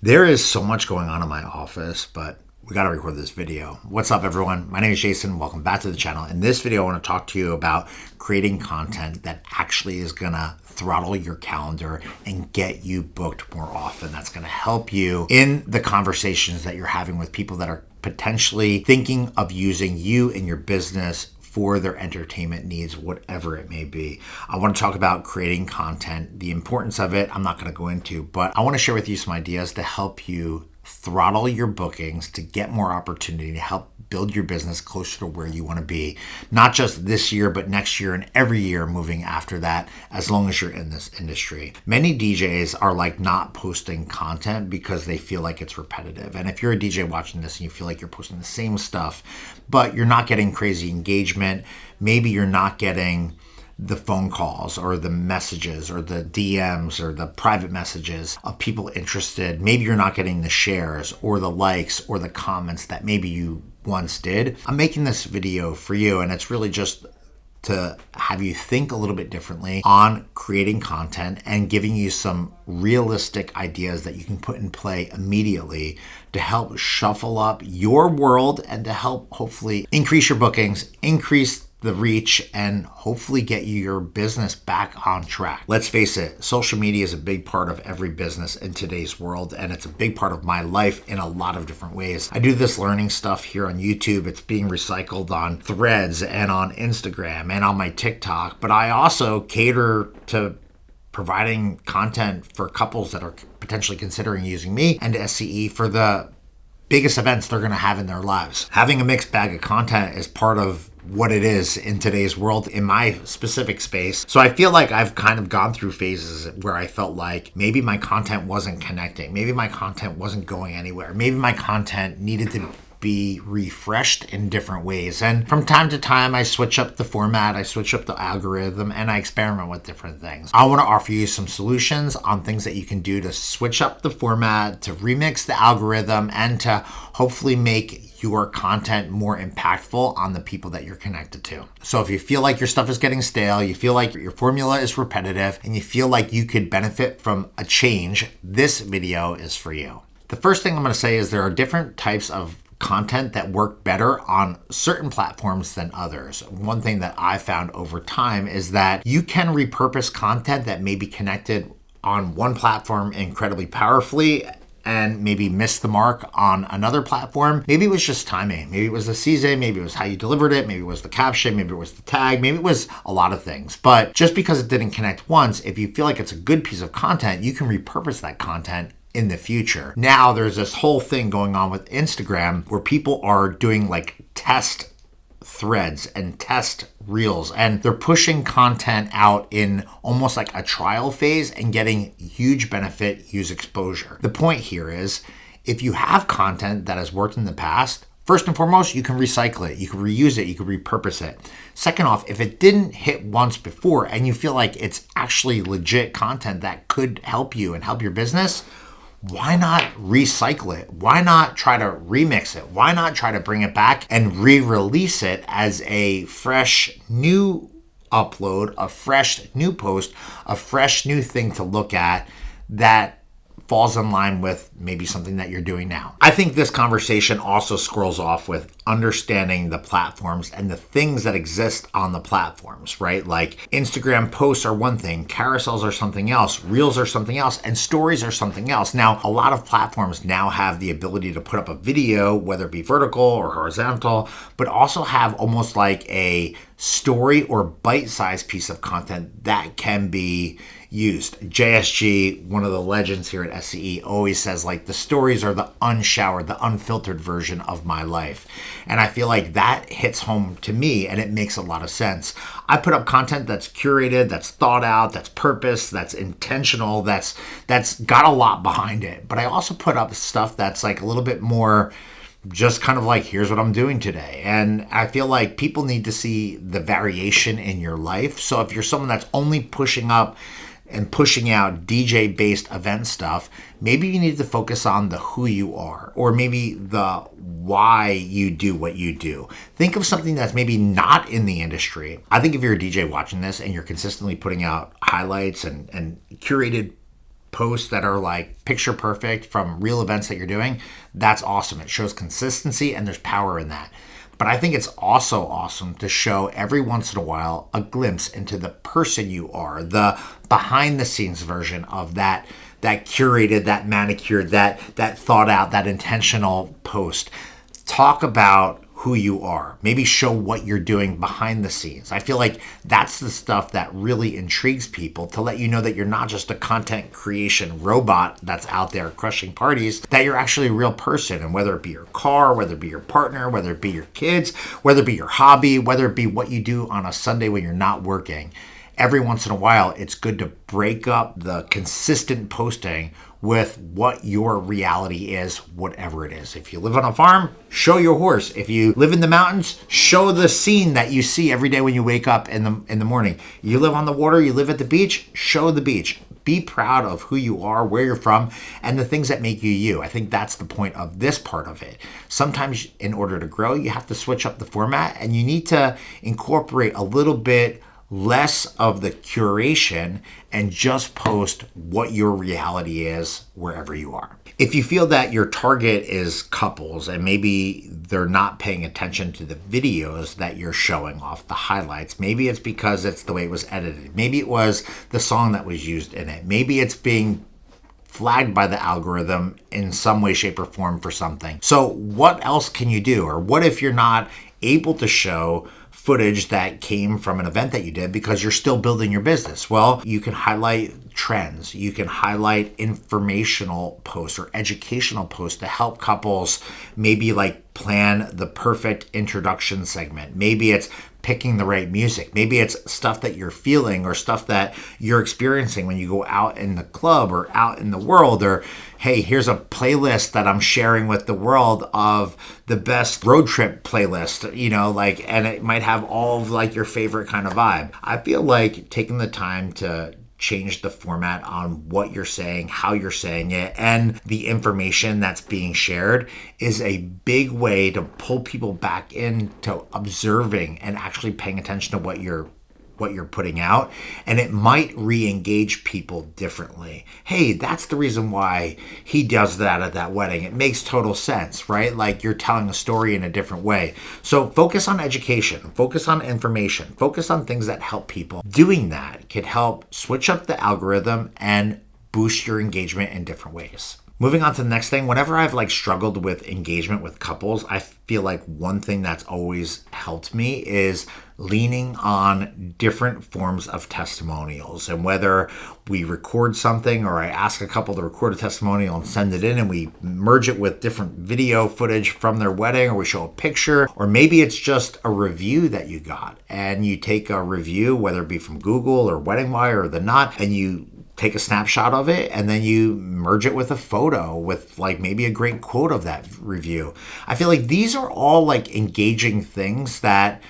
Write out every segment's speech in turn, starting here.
There is so much going on in my office, but we got to record this video. What's up, everyone? My name is Jason. Welcome back to the channel. In this video, I want to talk to you about creating content that actually is going to throttle your calendar and get you booked more often. That's going to help you in the conversations that you're having with people that are potentially thinking of using you in your business for their entertainment needs, whatever it may be. I want to talk about creating content, the importance of it. I'm not going to go into, but I want to share with you some ideas to help you throttle your bookings, to get more opportunity, to help build your business closer to where you want to be, not just this year, but next year and every year moving after that, as long as you're in this industry. Many DJs are like not posting content because they feel like it's repetitive. And if you're a DJ watching this and you feel like you're posting the same stuff, but you're not getting crazy engagement, maybe you're not getting the phone calls or the messages or the DMs or the private messages of people interested. Maybe you're not getting the shares or the likes or the comments that maybe you once did. I'm making this video for you, and it's really just to have you think a little bit differently on creating content and giving you some realistic ideas that you can put in play immediately to help shuffle up your world and to help hopefully increase your bookings, increase the reach, and hopefully get you your business back on track. Let's face it, social media is a big part of every business in today's world, and it's a big part of my life in a lot of different ways. I do this learning stuff here on YouTube. It's being recycled on Threads and on Instagram and on my TikTok, but I also cater to providing content for couples that are potentially considering using me and SCE for the biggest events they're going to have in their lives. Having a mixed bag of content is part of what it is in today's world in my specific space. So I feel like I've kind of gone through phases where I felt like maybe my content wasn't connecting. Maybe my content wasn't going anywhere. Maybe my content needed to be refreshed in different ways. And from time to time, I switch up the format, I switch up the algorithm, and I experiment with different things. I want to offer you some solutions on things that you can do to switch up the format, to remix the algorithm, and to hopefully make your content more impactful on the people that you're connected to. So if you feel like your stuff is getting stale, you feel like your formula is repetitive, and you feel like you could benefit from a change, this video is for you. The first thing I'm going to say is there are different types of content that work better on certain platforms than others. One thing that I found over time is that you can repurpose content that may be connected on one platform incredibly powerfully and maybe miss the mark on another platform. Maybe it was just timing. Maybe it was the season. Maybe it was how you delivered it. Maybe it was the caption. Maybe it was the tag. Maybe it was a lot of things. But just because it didn't connect once, if you feel like it's a good piece of content, you can repurpose that content in the future. Now there's this whole thing going on with Instagram where people are doing like test threads and test reels, and they're pushing content out in almost like a trial phase and getting huge benefit, huge exposure. The point here is if you have content that has worked in the past, first and foremost, you can recycle it, you can reuse it, you can repurpose it. Second off, if it didn't hit once before and you feel like it's actually legit content that could help you and help your business, why not recycle it? Why not try to remix it? Why not try to bring it back and re-release it as a fresh new upload, a fresh new post, a fresh new thing to look at that falls in line with maybe something that you're doing now. I think this conversation also scrolls off with understanding the platforms and the things that exist on the platforms, right? Like Instagram posts are one thing, carousels are something else, reels are something else, and stories are something else. Now, a lot of platforms now have the ability to put up a video, whether it be vertical or horizontal, but also have almost like a story or bite-sized piece of content that can be used. JSG, one of the legends here at SCE, always says like the stories are the unshowered, the unfiltered version of my life. And I feel like that hits home to me and it makes a lot of sense. I put up content that's curated, that's thought out, that's purpose, that's intentional, that's got a lot behind it. But I also put up stuff that's like a little bit more just kind of like, here's what I'm doing today. And I feel like people need to see the variation in your life. So if you're someone that's only pushing up and pushing out DJ-based event stuff, maybe you need to focus on the who you are, or maybe the why you do what you do. Think of something that's maybe not in the industry. I think if you're a DJ watching this and you're consistently putting out highlights and curated posts that are like picture perfect from real events that you're doing, that's awesome. It shows consistency and there's power in that. But I think it's also awesome to show every once in a while a glimpse into the person you are, the behind the scenes version of that curated, that manicured, that thought out, that intentional post. Talk about who you are. Maybe show what you're doing behind the scenes. I feel like that's the stuff that really intrigues people, to let you know that you're not just a content creation robot that's out there crushing parties, that you're actually a real person. And whether it be your car, whether it be your partner, whether it be your kids, whether it be your hobby, whether it be what you do on a Sunday when you're not working, every once in a while, it's good to break up the consistent posting with what your reality is, whatever it is. If you live on a farm, show your horse. If you live in the mountains, show the scene that you see every day when you wake up in the morning. You live on the water, you live at the beach, show the beach. Be proud of who you are, where you're from, and the things that make you you. I think that's the point of this part of it. Sometimes in order to grow, you have to switch up the format, and you need to incorporate a little bit less of the curation and just post what your reality is wherever you are. If you feel that your target is couples and maybe they're not paying attention to the videos that you're showing off, the highlights, maybe it's because it's the way it was edited. Maybe it was the song that was used in it. Maybe it's being flagged by the algorithm in some way, shape, or form for something. So what else can you do? Or what if you're not able to show footage that came from an event that you did because you're still building your business? Well, you can highlight trends. You can highlight informational posts or educational posts to help couples maybe like plan the perfect introduction segment. Maybe it's picking the right music. Maybe it's stuff that you're feeling or stuff that you're experiencing when you go out in the club or out in the world, or hey, here's a playlist that I'm sharing with the world of the best road trip playlist, and it might have all of like your favorite kind of vibe. I feel like taking the time to change the format on what you're saying, how you're saying it, and the information that's being shared is a big way to pull people back into observing and actually paying attention to what you're putting out, and it might re-engage people differently. Hey, that's the reason why he does that at that wedding. It makes total sense, right? Like you're telling a story in a different way. So focus on education, focus on information, focus on things that help people. Doing that can help switch up the algorithm and boost your engagement in different ways. Moving on to the next thing, whenever I've struggled with engagement with couples, I feel like one thing that's always helped me is leaning on different forms of testimonials. And whether we record something or I ask a couple to record a testimonial and send it in and we merge it with different video footage from their wedding, or we show a picture, or maybe it's just a review that you got and you take a review, whether it be from Google or Wedding Wire or The Knot, and you take a snapshot of it and then you merge it with a photo with maybe a great quote of that review. I feel like these are all engaging things that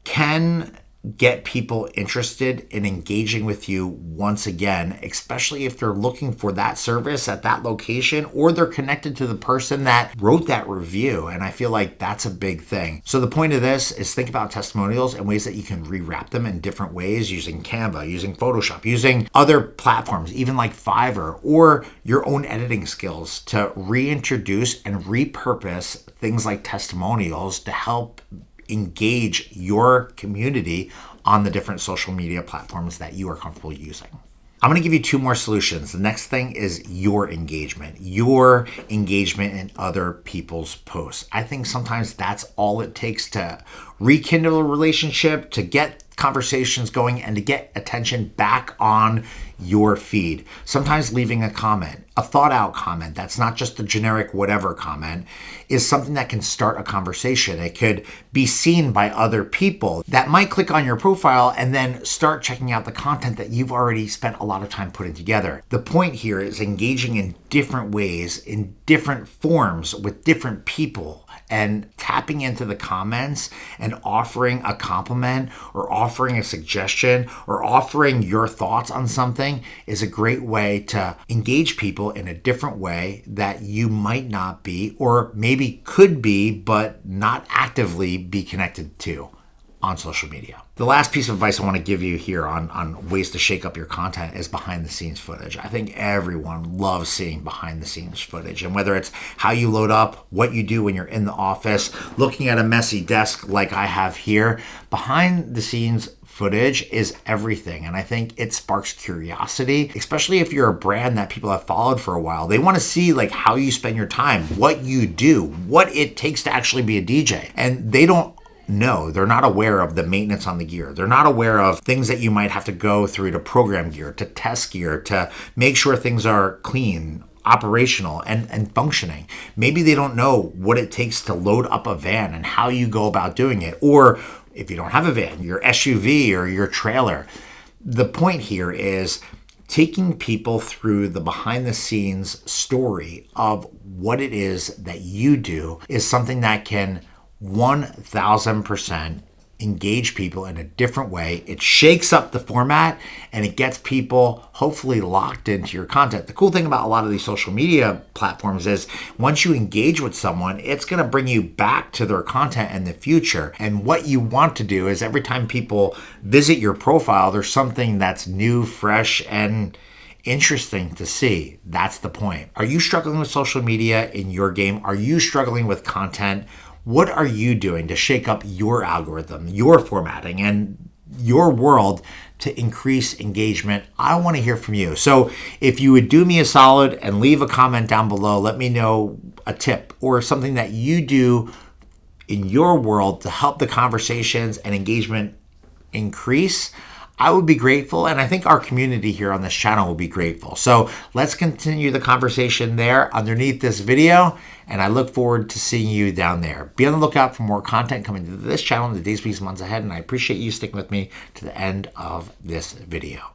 can get people interested in engaging with you once again, especially if they're looking for that service at that location or they're connected to the person that wrote that review. And I feel like that's a big thing. So the point of this is think about testimonials and ways that you can rewrap them in different ways, using Canva, using Photoshop, using other platforms, even like Fiverr, or your own editing skills to reintroduce and repurpose things like testimonials to help engage your community on the different social media platforms that you are comfortable using. I'm going to give you two more solutions. The next thing is your engagement in other people's posts. I think sometimes that's all it takes to rekindle a relationship, to get conversations going, and to get attention back on your feed. Sometimes leaving a comment, a thought out comment that's not just a generic whatever comment, is something that can start a conversation. It could be seen by other people that might click on your profile and then start checking out the content that you've already spent a lot of time putting together. The point here is engaging in different ways, in different forms with different people, and tapping into the comments and offering a compliment or offering a suggestion or offering your thoughts on something is a great way to engage people in a different way that you might not be, or maybe could be, but not actively be connected to on social media. The last piece of advice I want to give you here on ways to shake up your content is behind the scenes footage. I think everyone loves seeing behind the scenes footage, and whether it's how you load up, what you do when you're in the office, looking at a messy desk like I have here, behind the scenes footage is everything. And I think it sparks curiosity, especially if you're a brand that people have followed for a while. They want to see like how you spend your time, what you do, what it takes to actually be a DJ. And they don't know, they're not aware of the maintenance on the gear. They're not aware of things that you might have to go through to program gear, to test gear, to make sure things are clean, operational, and functioning. Maybe they don't know what it takes to load up a van and how you go about doing it. Or if you don't have a van, your SUV or your trailer. The point here is taking people through the behind the scenes story of what it is that you do is something that can 1000% engage people in a different way. It shakes up the format and it gets people hopefully locked into your content. The cool thing about a lot of these social media platforms is once you engage with someone, it's going to bring you back to their content in the future. And what you want to do is every time people visit your profile, there's something that's new, fresh, and interesting to see. That's the point. Are you struggling with social media in your game? Are you struggling with content? What are you doing to shake up your algorithm, your formatting, and your world to increase engagement? I want to hear from you. So if you would do me a solid and leave a comment down below, let me know a tip or something that you do in your world to help the conversations and engagement increase. I would be grateful, and I think our community here on this channel will be grateful. So let's continue the conversation there underneath this video, and I look forward to seeing you down there. Be on the lookout for more content coming to this channel in the days, weeks, months ahead, and I appreciate you sticking with me to the end of this video.